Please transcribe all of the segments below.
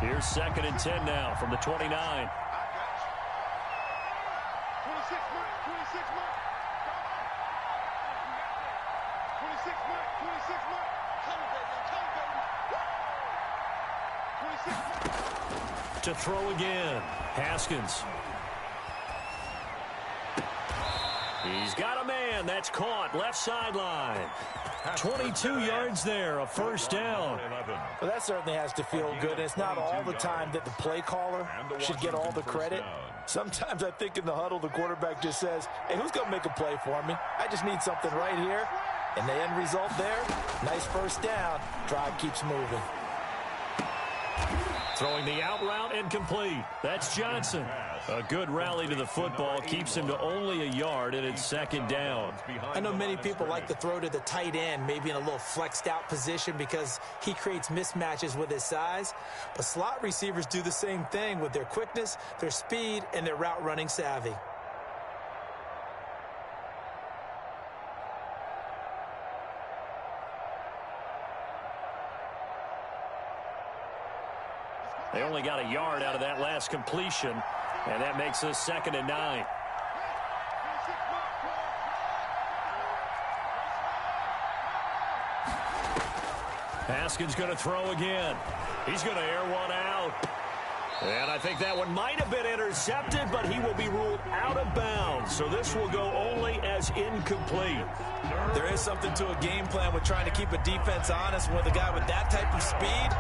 Here's 2nd and 10 now from the 29. 26, Mike. 26, Mike. 26, Mike. 26, Mike. Come on, baby. 26. To throw again. Haskins. He's got a man. That's caught. Left sideline. 22 yards there. A first down. Well, that certainly has to feel good. And it's not all the time that the play caller should get all the credit. Sometimes I think in the huddle, the quarterback just says, hey, who's going to make a play for me? I just need something right here. And the end result there, nice first down. Drive keeps moving. Throwing the out route, incomplete. That's Johnson. A good rally to the football keeps him to only a yard, and it's 2nd down. I know many people like to throw to the tight end, maybe in a little flexed out position because he creates mismatches with his size. But slot receivers do the same thing with their quickness, their speed, and their route running savvy. They only got a yard out of that last completion, and that makes us 2nd and 9. Haskins going to throw again. He's going to air one out. And I think that one might have been intercepted, but he will be ruled out of bounds. So this will go only as incomplete. There is something to a game plan with trying to keep a defense honest with a guy with that type of speed.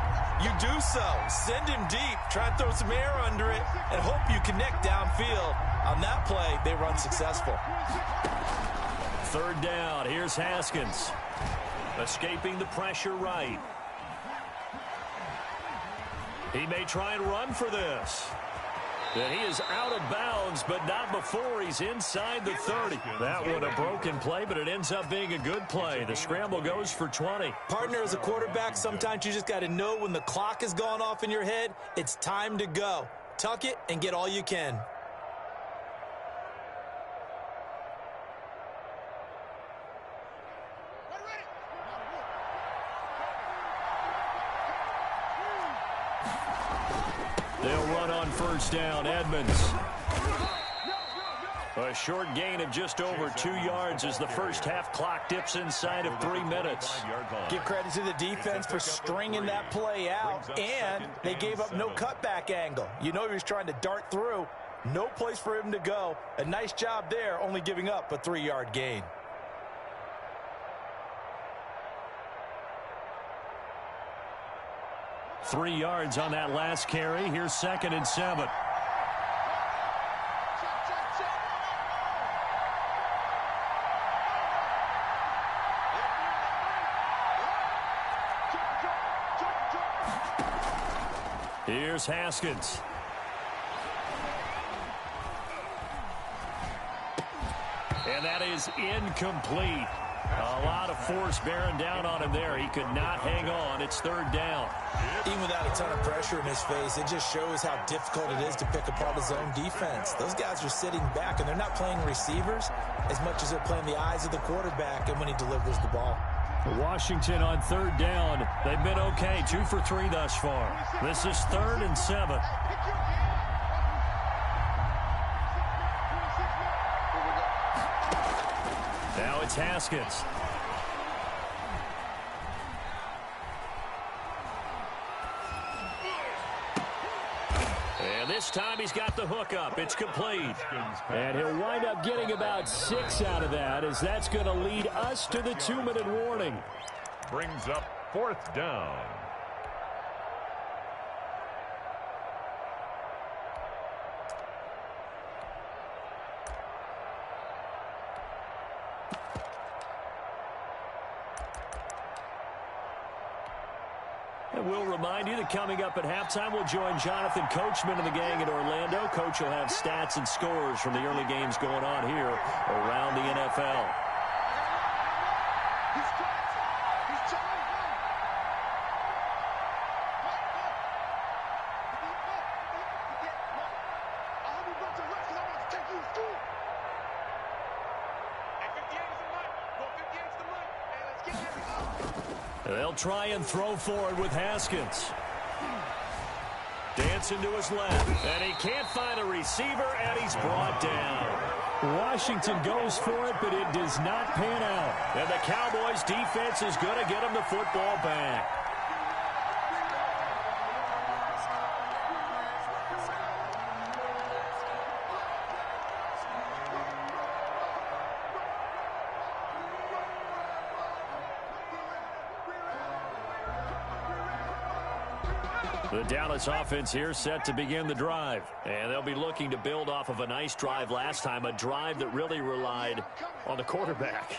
You do so. Send him deep. Try and throw some air under it and hope you connect downfield. On that play, they run successful. 3rd down. Here's Haskins. Escaping the pressure right. He may try and run for this. And he is out of bounds, but not before he's inside the 30. That one a broken play, but it ends up being a good play. The scramble goes for 20. Partner, as a quarterback, sometimes you just got to know when the clock has gone off in your head, it's time to go. Tuck it and get all you can. They'll run on 1st down. Edmonds. A short gain of just over 2 yards as the first half clock dips inside of 3 minutes. Give credit to the defense for stringing that play out, and they gave up no cutback angle. You know he was trying to dart through. No place for him to go. A nice job there, only giving up a 3-yard gain. Three yards on that last carry. Here's 2nd and 7. Here's Haskins. And that is incomplete. A lot of force bearing down on him there. He could not hang on. It's 3rd down. Even without a ton of pressure in his face, it just shows how difficult it is to pick apart his own defense. Those guys are sitting back, and they're not playing receivers as much as they're playing the eyes of the quarterback and when he delivers the ball. Washington on 3rd down. They've been okay. 2 for 3 thus far. This is 3rd and 7. Now it's Haskins. And this time he's got the hook up. It's complete. And he'll wind up getting about 6 out of that, as that's going to lead us to the 2-minute warning. Brings up 4th down. And we'll remind you that coming up at halftime, we'll join Jonathan Coachman and the gang in Orlando. Coach will have stats and scores from the early games going on here around the NFL. They'll try and throw forward with Haskins. Dancing to his left. And he can't find a receiver, and he's brought down. Washington goes for it, but it does not pan out. And the Cowboys defense is going to get him the football back. The Dallas offense here set to begin the drive. And they'll be looking to build off of a nice drive last time, a drive that really relied on the quarterback.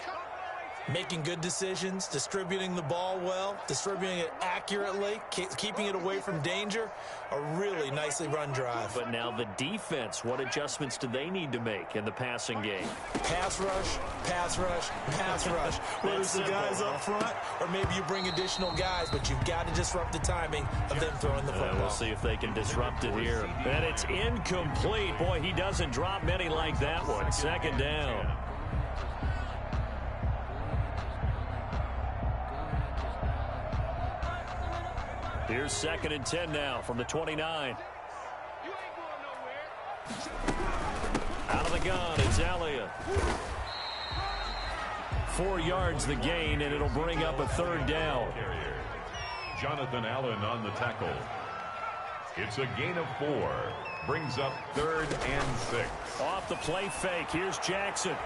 Making good decisions, distributing the ball well, distributing it accurately, keeping it away from danger. A really nicely run drive. But now the defense, what adjustments do they need to make in the passing game? Pass rush, pass rush, pass rush. Whether it's the guys up front or maybe you bring additional guys, but you've got to disrupt the timing of them throwing the football. We'll see if they can disrupt it here. And it's incomplete. Boy, he doesn't drop many like that one. Second down. Here's 2nd and 10 now from the 29. Out of the gun, it's Elliott. 4 yards the gain, and it'll bring up a 3rd down. Jonathan Allen on the tackle. It's a gain of 4. Brings up 3rd and 6. Off the play fake, here's Jackson.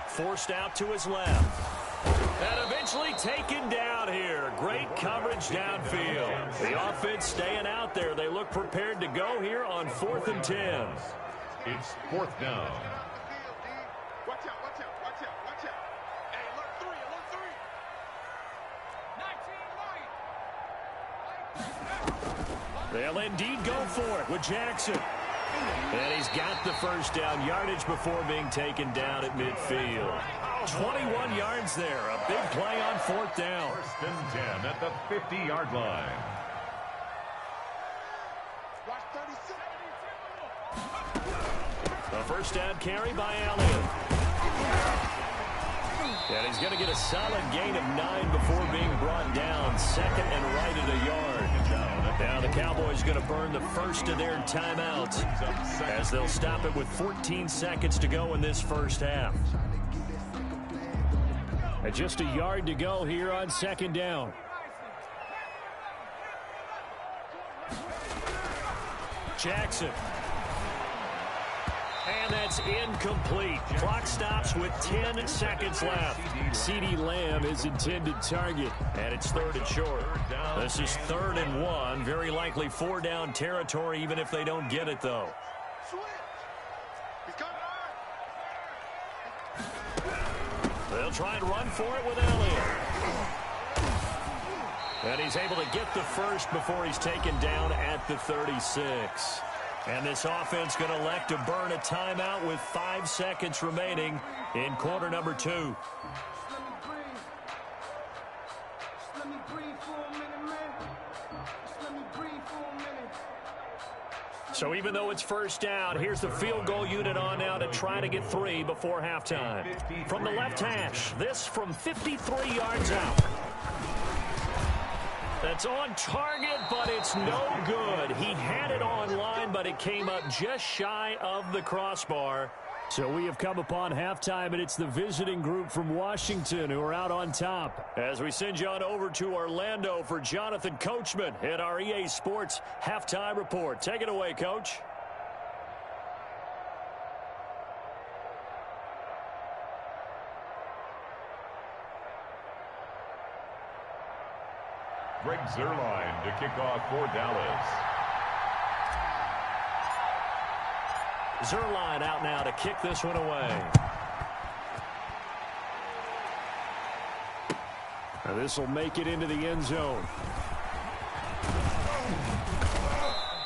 Forced out to his left. And eventually taken down here. Great coverage downfield. The offense staying out there. They look prepared to go here on 4th and 10. It's 4th down. Watch out, watch out, watch out, watch out. Hey, alert 3, alert 3. They'll indeed go for it with Jackson. And he's got the first down yardage before being taken down at midfield. 21 yards there. A big play on 4th down. 1st and 10 at the 50-yard line. Watch 36. The first down carry by Elliott. And he's going to get a solid gain of 9 before being brought down. 2nd and right at a yard. Now the Cowboys going to burn the first of their timeouts as they'll stop it with 14 seconds to go in this first half. And just a yard to go here on 2nd down. Jackson. And that's incomplete. Clock stops with 10 seconds left. CeeDee Lamb is intended target. And it's 3rd and short. This is 3rd and 1. Very likely 4-down territory, even if they don't get it, though. He's coming. They'll try and run for it with Elliott. And he's able to get the first before he's taken down at the 36. And this offense going to elect to burn a timeout with 5 seconds remaining in quarter number 2. So even though it's first down, here's the field goal unit on now to try to get 3 before halftime. From the left hash, this from 53 yards out. That's on target, but it's no good. He had it on line, but it came up just shy of the crossbar. So we have come upon halftime, and it's the visiting group from Washington who are out on top. As we send you on over to Orlando for Jonathan Coachman in our EA Sports Halftime Report. Take it away, Coach. Greg Zuerlein to kick off for Dallas. Zuerlein out now to kick this one away. Now this will make it into the end zone.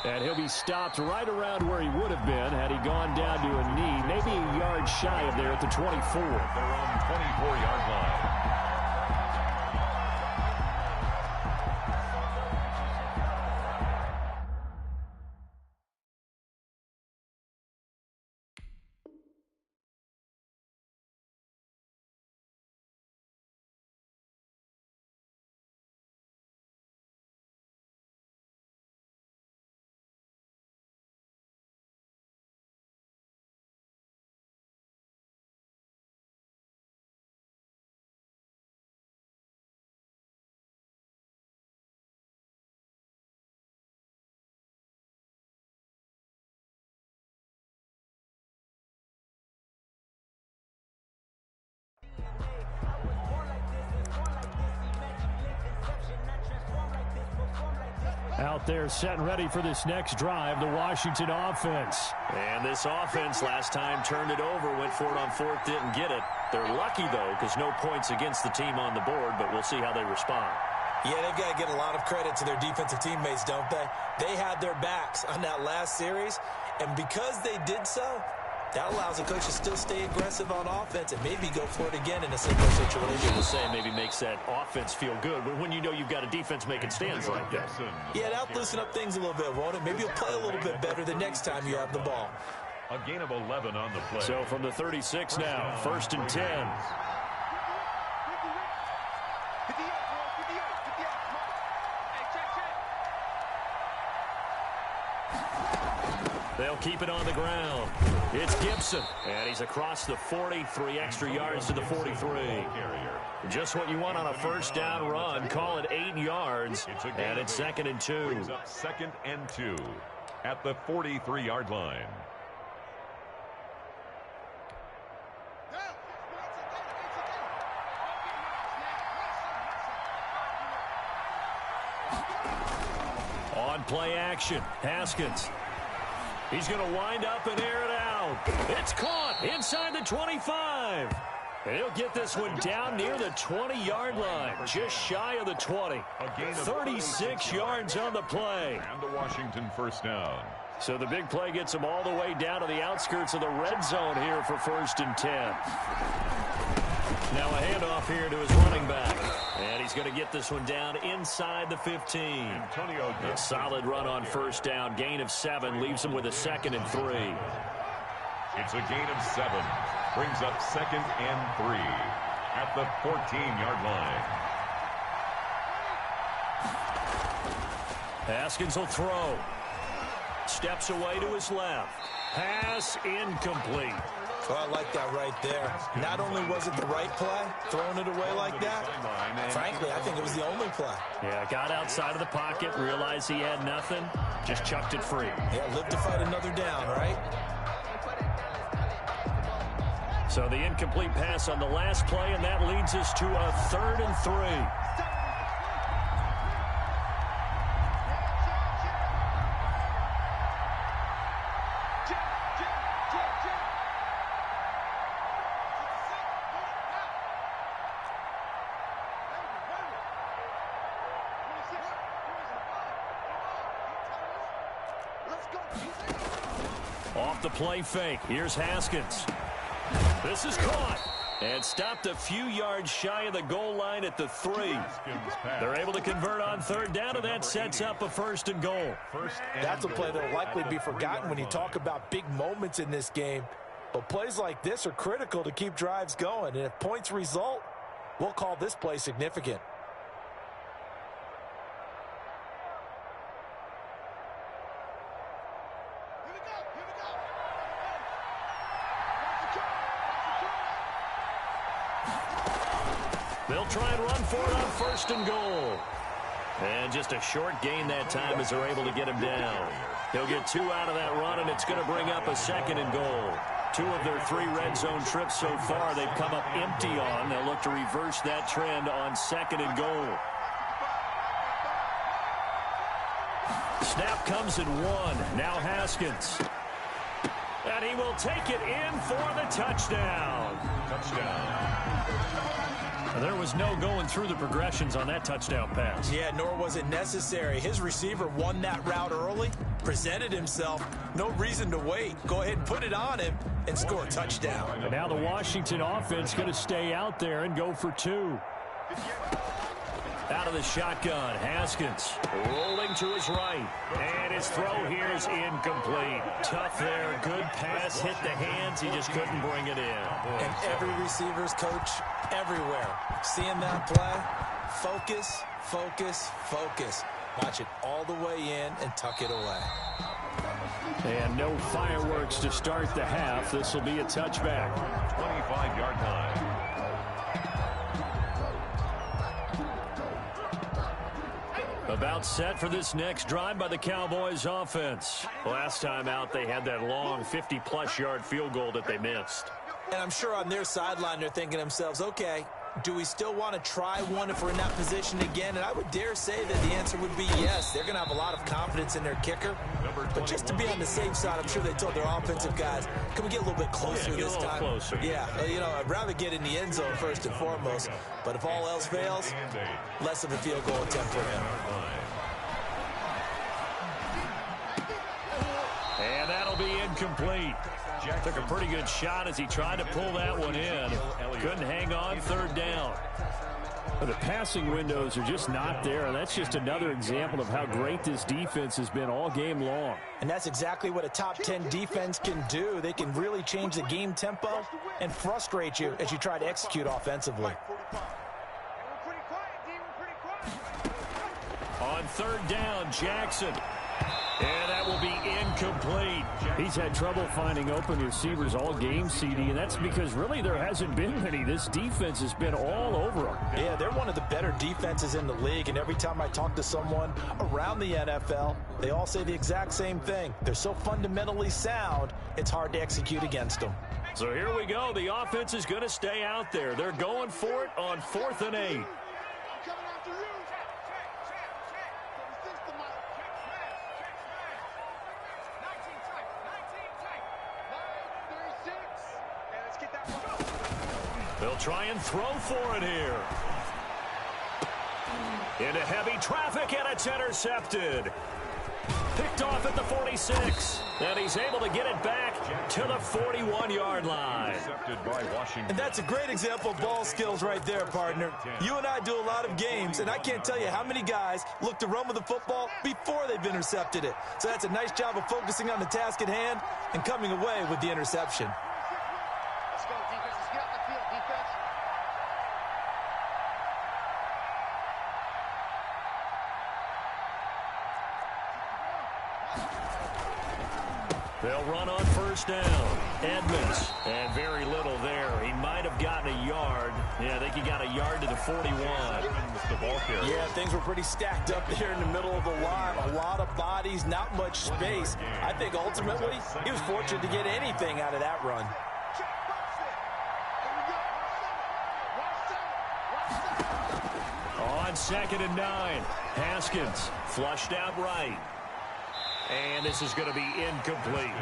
And he'll be stopped right around where he would have been had he gone down to a knee, maybe a yard shy of there at the 24. They're on the 24-yard line. Out there set and ready for this next drive, the Washington offense. And this offense last time turned it over, went for it on fourth, didn't get it. They're lucky, though, because no points against the team on the board, but we'll see how they respond. Yeah, they've got to get a lot of credit to their defensive teammates, don't they? They had their backs on that last series, and because they did so, that allows the coach to still stay aggressive on offense and maybe go for it again in a similar situation. We'll say maybe makes that offense feel good, but when you know you've got a defense making stands like that. Yeah, that'll loosen up things a little bit, won't it? Maybe you'll play a little bit better the next time you have the ball. A gain of 11 on the play. So from the 36 now, 1st and 10. They'll keep it on the ground. It's Gibson, and he's across the 40, 3 extra yards to the 43. Just what you want on a first down run. Call it 8 yards, and it's 2nd and 2. Brings up 2nd and 2 at the 43-yard line. On play action, Haskins. He's going to wind up and air it out. It's caught inside the 25. And he'll get this one down near the 20-yard line, just shy of the 20. 36 yards on the play. And the Washington first down. So the big play gets him all the way down to the outskirts of the red zone here for 1st and 10. Now a handoff here to his running back. And he's going to get this one down inside the 15. A solid run on first down. Gain of 7 leaves him with a 2nd and 3. It's a gain of 7. Brings up 2nd and 3 at the 14-yard line. Haskins will throw. Steps away to his left. Pass incomplete. Oh, I like that right there. Not only was it the right play, throwing it away like that, frankly, I think it was the only play. Yeah, got outside of the pocket, realized he had nothing, just chucked it free. Yeah, live to fight another down, right? So the incomplete pass on the last play, and that leads us to a 3rd and 3. Off the play fake. Here's Haskins. This is caught and stopped a few yards shy of the goal line at the 3. They're able to convert on 3rd down, and that sets up a 1st and goal. That's a play that will likely be forgotten when you talk about big moments in this game. But plays like this are critical to keep drives going. And if points result, we'll call this play significant. They'll try and run for it on 1st and goal. And just a short gain that time as they're able to get him down. He'll get 2 out of that run, and it's going to bring up a 2nd and goal. 2 of their 3 red zone trips so far they've come up empty on. They'll look to reverse that trend on 2nd and goal. Snap comes in 1. Now Haskins. And he will take it in for the touchdown. There was no going through the progressions on that touchdown pass. Yeah, nor was it necessary. His receiver won that route early, presented himself. No reason to wait. Go ahead and put it on him and score a touchdown. And now the Washington offense going to stay out there and go for 2. Out of the shotgun, Haskins rolling to his right. And his throw here is incomplete. Tough there. Good pass. Hit the hands. He just couldn't bring it in. And every receiver's coach everywhere. Seeing that play, focus, focus, focus. Watch it all the way in and tuck it away. And no fireworks to start the half. This will be a touchback. 25-yard line. About set for this next drive by the Cowboys offense. Last time out, they had that long 50-plus yard field goal that they missed. And I'm sure on their sideline they're thinking to themselves, okay, Do we still want to try one if we're in that position again? And I would dare say that the answer would be yes. They're going to have a lot of confidence in their kicker. But just to be on the safe side, I'm sure they told their offensive guys, can we get a little bit closer this time? Closer. Yeah, you know, I'd rather get in the end zone first and foremost. But if all else fails, less of a field goal attempt for him. And that'll be incomplete. Took a pretty good shot as he tried to pull that one in. Couldn't hang on, third down. Well, the passing windows are just not there, and that's just another example of how great this defense has been all game long. And that's exactly what a top 10 defense can do. They can really change the game tempo and frustrate you as you try to execute offensively. On third down, Jackson. And that will be incomplete. He's had trouble finding open receivers all game, CD, and that's because really there hasn't been many. This defense has been all over them. Yeah, they're one of the better defenses in the league, and every time I talk to someone around the NFL, they all say the exact same thing. They're so fundamentally sound, it's hard to execute against them. So here we go. The offense is going to stay out there. They're going for it on 4th and 8. They'll try and throw for it here. Into heavy traffic, and it's intercepted. Picked off at the 46. And he's able to get it back to the 41-yard line. And that's a great example of ball skills right there, partner. You and I do a lot of games, and I can't tell you how many guys look to run with the football before they've intercepted it. So that's a nice job of focusing on the task at hand and coming away with the interception. Let's go, defense. Let's get out the field, defense. They'll run on first down. Edmonds, and very little there. He might have gotten a yard. Yeah, I think he got a yard to the 41. The ball carrier. Yeah, things were pretty stacked up there in the middle of the line. A lot of bodies, not much space. I think ultimately he was fortunate to get anything out of that run. On 2nd and 9, Haskins flushed out right. And this is going to be incomplete.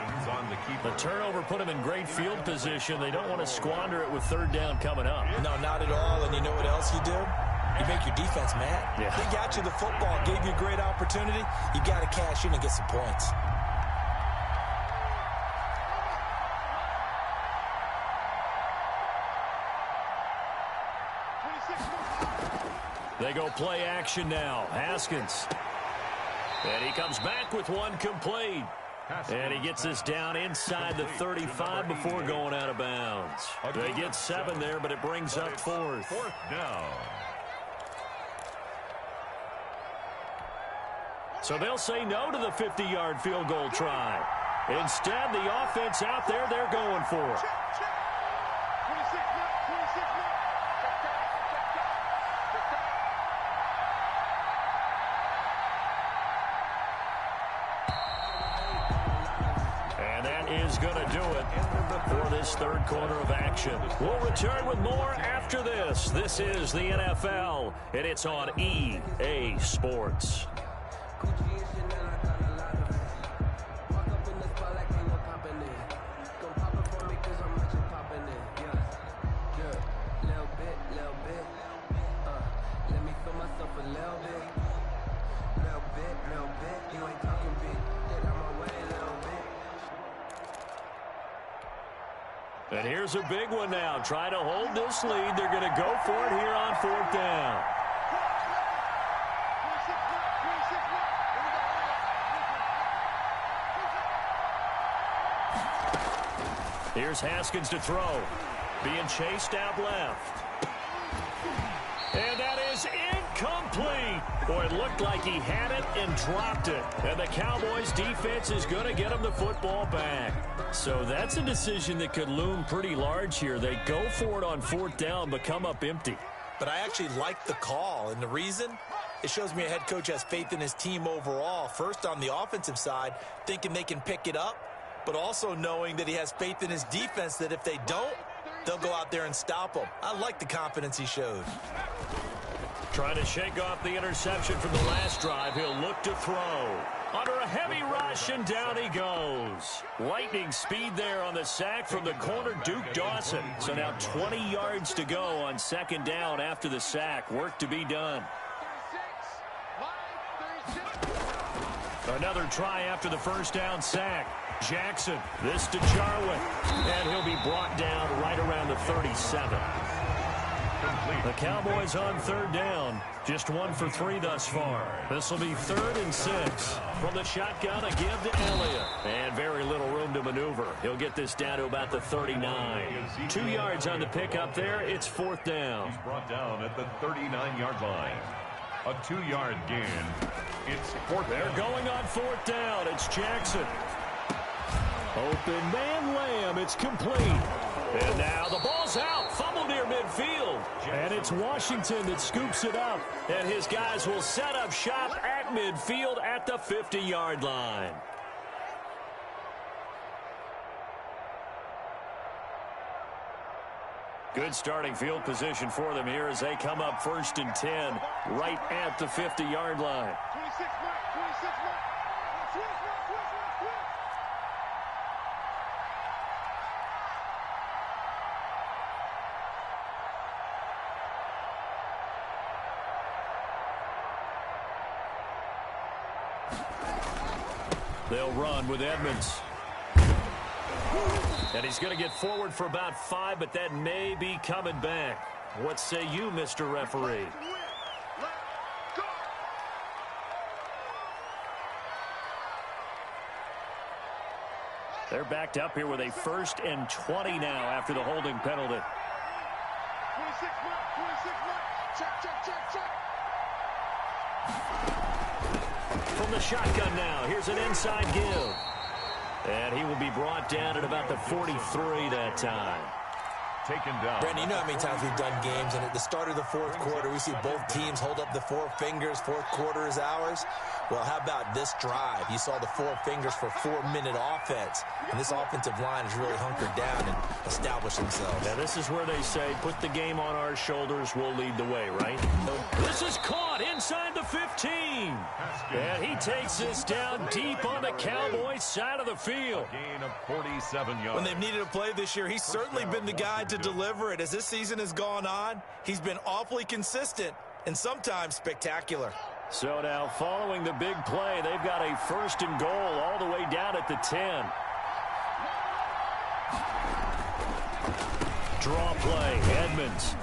The turnover put him in great field position. They don't want to squander it with third down coming up. No, not at all. And you know what else you do? You make your defense mad. Yeah. They got you the football, gave you a great opportunity. You got to cash in and get some points. They go play action now. Haskins. And he comes back with one complete. And he gets this down inside the 35 before going out of bounds. They get 7 there, but it brings up 4th. 4th down. So they'll say no to the 50-yard field goal try. Instead, the offense out there, they're going for it. Is going to do it for this third quarter of action. We'll return with more after this. This is the NFL, and it's on EA Sports. And here's a big one now. Trying to hold this lead. They're going to go for it here on 4th down. Here's Haskins to throw. Being chased out left. And that is incomplete. Boy, it looked like he had it and dropped it. And the Cowboys defense is going to get him the football back. So that's a decision that could loom pretty large here. They go for it on 4th down, but come up empty. But I actually like the call, and the reason? It shows me a head coach has faith in his team overall. First, on the offensive side, thinking they can pick it up, but also knowing that he has faith in his defense that if they don't, they'll go out there and stop him. I like the confidence he showed. Trying to shake off the interception from the last drive. He'll look to throw. Under a heavy rush, and down he goes. Lightning speed there on the sack from the corner, Duke Dawson. So now 20 yards to go on second down after the sack. Work to be done. Another try after the first down sack. Jackson, this to Jarwin. And he'll be brought down right around the 37. The Cowboys on third down. Just 1 for 3 thus far. This will be 3rd and 6. From the shotgun, a give to Elliott. And very little room to maneuver. He'll get this down to about the 39. 2 yards on the pickup there. It's 4th down. He's brought down at the 39-yard line. A 2-yard gain. It's 4th. They're going on 4th down. It's Jackson. Open man Lamb. It's complete. And now the ball's out. Fumble near midfield. And it's Washington that scoops it up. And his guys will set up shop at midfield at the 50-yard line. Good starting field position for them here as they come up 1st and 10 right at the 50-yard line. 26 mark, 26 mark. Switch. They'll run with Edmonds. And he's going to get forward for about 5, but that may be coming back. What say you, Mr. Referee? They're backed up here with a 1st and 20 now after the holding penalty. 26 mark. Check. From the shotgun now, here's an inside give. And he will be brought down at about the 43 that time. Taken down. Brandon, you know how many times we've done games, and at the start of the 4th quarter, we see both teams hold up the 4 fingers. 4th quarter is ours. Well, how about this drive? You saw the 4 fingers for 4-minute offense. And this offensive line has really hunkered down and established themselves. Now, this is where they say, put the game on our shoulders, we'll lead the way, right? This is caught inside the 15. And he takes this down deep on the Cowboys side of the field. Gain of 47 yards. When they've needed a play this year, he's certainly been the guy to deliver it. As this season has gone on, he's been awfully consistent and sometimes spectacular. So now, following the big play, they've got a 1st and goal all the way down at the 10. Draw play, Edmonds.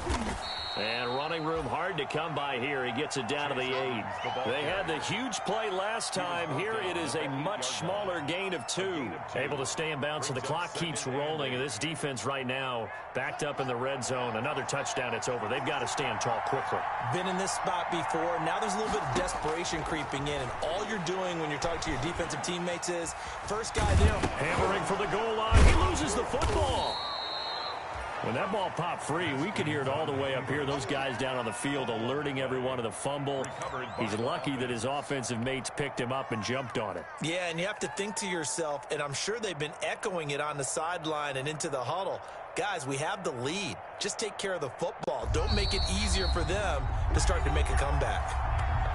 And running room hard to come by here. He gets it down to the 8. They had the huge play last time. Here it is a much smaller gain of 2. Able to stay in bounds, so the clock keeps rolling. And this defense right now backed up in the red zone. Another touchdown, it's over. They've got to stand tall quickly. Been in this spot before. Now there's a little bit of desperation creeping in. And all you're doing when you're talking to your defensive teammates is, first guy there. Hammering for the goal line. He loses the football. When that ball popped free, we could hear it all the way up here. Those guys down on the field alerting everyone of the fumble. He's lucky that his offensive mates picked him up and jumped on it. Yeah, and you have to think to yourself, and I'm sure they've been echoing it on the sideline and into the huddle. Guys, we have the lead. Just take care of the football. Don't make it easier for them to start to make a comeback.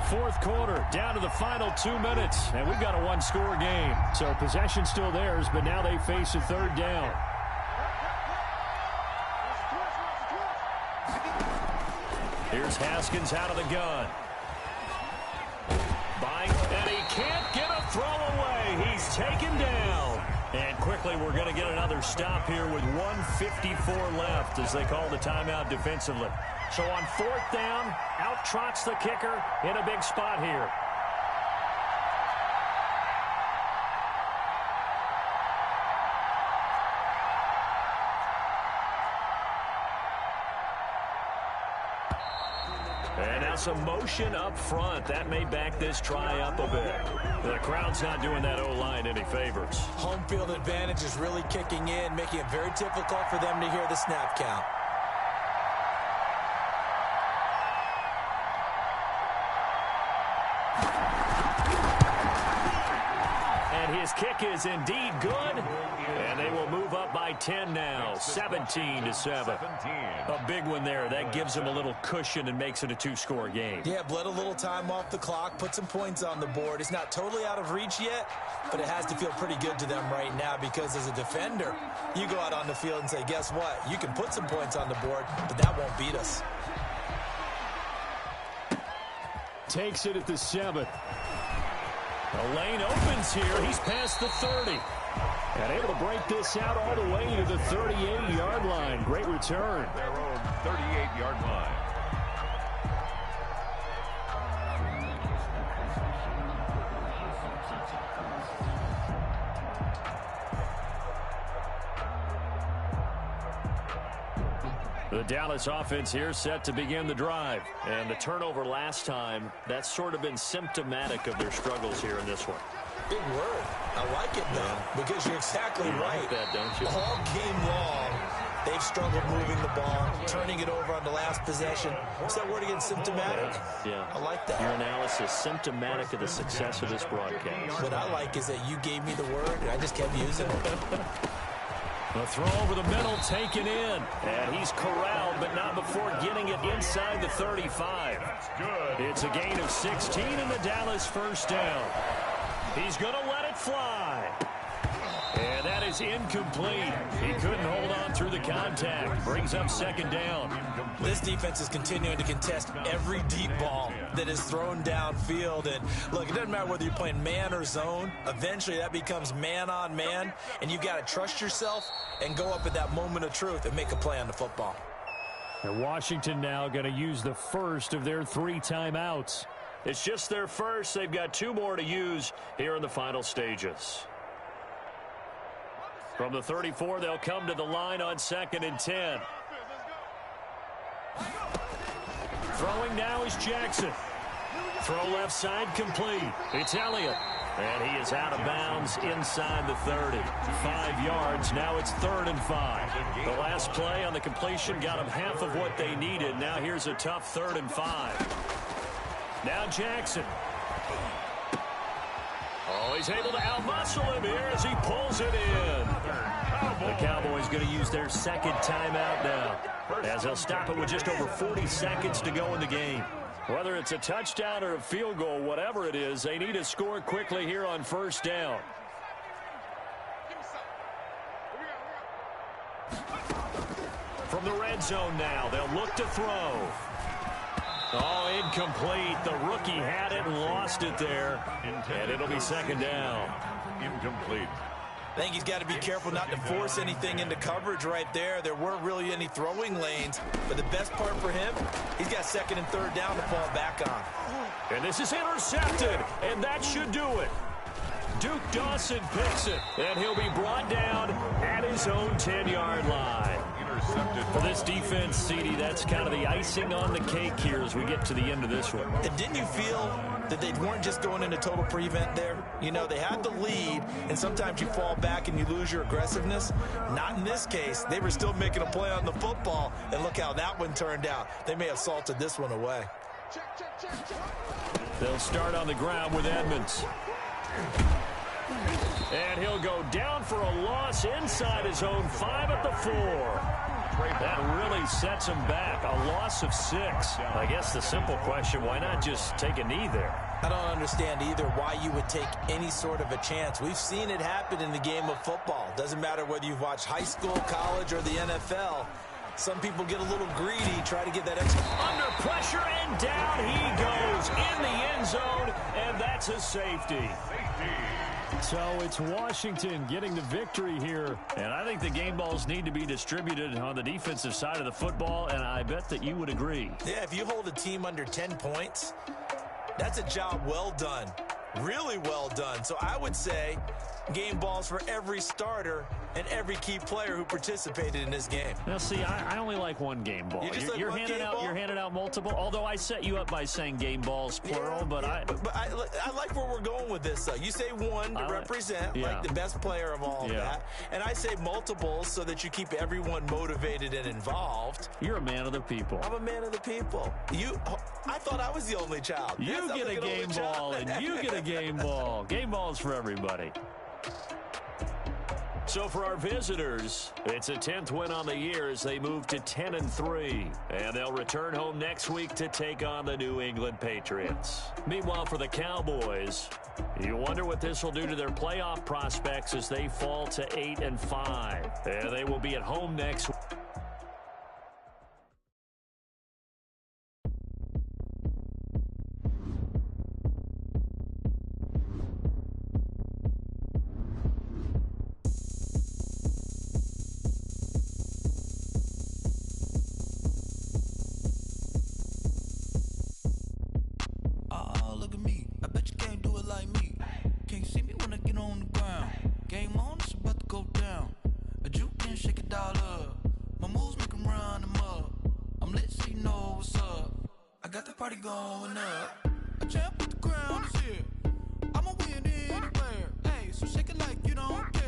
4th quarter, down to the final 2 minutes, and we've got a 1-score game. So possession still theirs, but now they face a 3rd down. Here's Haskins out of the gun. And he can't get a throw away. He's taken down. And quickly we're going to get another stop here with 1:54 left as they call the timeout defensively. So on 4th down, out trots the kicker in a big spot here. And now some motion up front. That may back this try up a bit. The crowd's not doing that O-line any favors. Home field advantage is really kicking in, making it very difficult for them to hear the snap count. And his This kick is indeed good, and they will move up by 10 now, 17-7. A big one there. That gives them a little cushion and makes it a two-score game. Yeah, bled a little time off the clock, put some points on the board. It's not totally out of reach yet, but it has to feel pretty good to them right now because as a defender, you go out on the field and say, guess what? You can put some points on the board, but that won't beat us. Takes it at the 7. The lane opens here. He's past the 30. And able to break this out all the way to the 38-yard line. Great return. Their own 38-yard line. The Dallas offense here set to begin the drive. And the turnover last time, that's sort of been symptomatic of their struggles here in this one. Big word. I like it, though, because you're exactly right. Like that, don't you? All game long, they've struggled moving the ball, turning it over on the last possession. What's that word again? Symptomatic? Yeah. I like that. Your analysis, symptomatic of the success of this broadcast. What I like is that you gave me the word, and I just kept using it. The throw over the middle taken in. And he's corralled, but not before getting it inside the 35. That's good. It's a gain of 16 and the Dallas first down. He's going to let it fly. And that is incomplete. He couldn't hold on through the contact. Brings up second down. This defense is continuing to contest every deep ball that is thrown downfield. And look, it doesn't matter whether you're playing man or zone. Eventually that becomes man on man. And you've got to trust yourself and go up at that moment of truth and make a play on the football. And Washington now going to use the first of their 3 timeouts. It's just their first. They've got 2 more to use here in the final stages. From the 34, they'll come to the line on 2nd and 10. Throwing now is Jackson. Throw left side complete. It's Elliott. And he is out of bounds inside the 30. 5 yards. Now it's 3rd and 5. The last play on the completion got them half of what they needed. Now here's a tough 3rd and 5. Now Jackson. Oh, he's able to outmuscle him here as he pulls it in. The Cowboys going to use their 2nd timeout now, as they'll stop it with just over 40 seconds to go in the game. Whether it's a touchdown or a field goal, whatever it is, they need to score quickly here on 1st down. From the red zone now, they'll look to throw. Oh, incomplete. The rookie had it and lost it there. And it'll be 2nd down. Incomplete. I think he's got to be careful not to force anything into coverage right there. There weren't really any throwing lanes. But the best part for him, he's got 2nd and 3rd down to fall back on. And this is intercepted. And that should do it. Duke Dawson picks it. And he'll be brought down at his own 10-yard line. For this defense, CD, that's kind of the icing on the cake here as we get to the end of this one. And didn't you feel that they weren't just going into total prevent there? You know, they had the lead, and sometimes you fall back and you lose your aggressiveness. Not in this case. They were still making a play on the football, and look how that one turned out. They may have salted this one away. They'll start on the ground with Edmonds. And he'll go down for a loss inside his own 5 at the 4. That really sets him back. A loss of 6. I guess the simple question, why not just take a knee there? I don't understand either why you would take any sort of a chance. We've seen it happen in the game of football. Doesn't matter whether you've watched high school, college, or the NFL. Some people get a little greedy, try to get that extra. Under pressure, and down he goes in the end zone, and that's a safety. So it's Washington getting the victory here. And I think the game balls need to be distributed on the defensive side of the football, and I bet that you would agree. Yeah, if you hold a team under 10 points, that's a job well done. Really well done. So I would say game balls for every starter and every key player who participated in this game. Now, see, I only like one game ball. You're handing out multiple. Although I set you up by saying game balls plural, but I like where we're going with this. Though you say one to represent like the best player of all of that, and I say multiples so that you keep everyone motivated and involved. You're a man of the people. I'm a man of the people. I thought I was the only child. You get a game ball, and you get a game ball. Game balls for everybody. So for our visitors, it's a 10th win on the year as they move to 10-3. And they'll return home next week to take on the New England Patriots. Meanwhile, for the Cowboys, you wonder what this will do to their playoff prospects as they fall to 8-5. And they will be at home next week. Going up, a champ with the crown is here. I'ma win anywhere. Hey, so shake it like you don't care.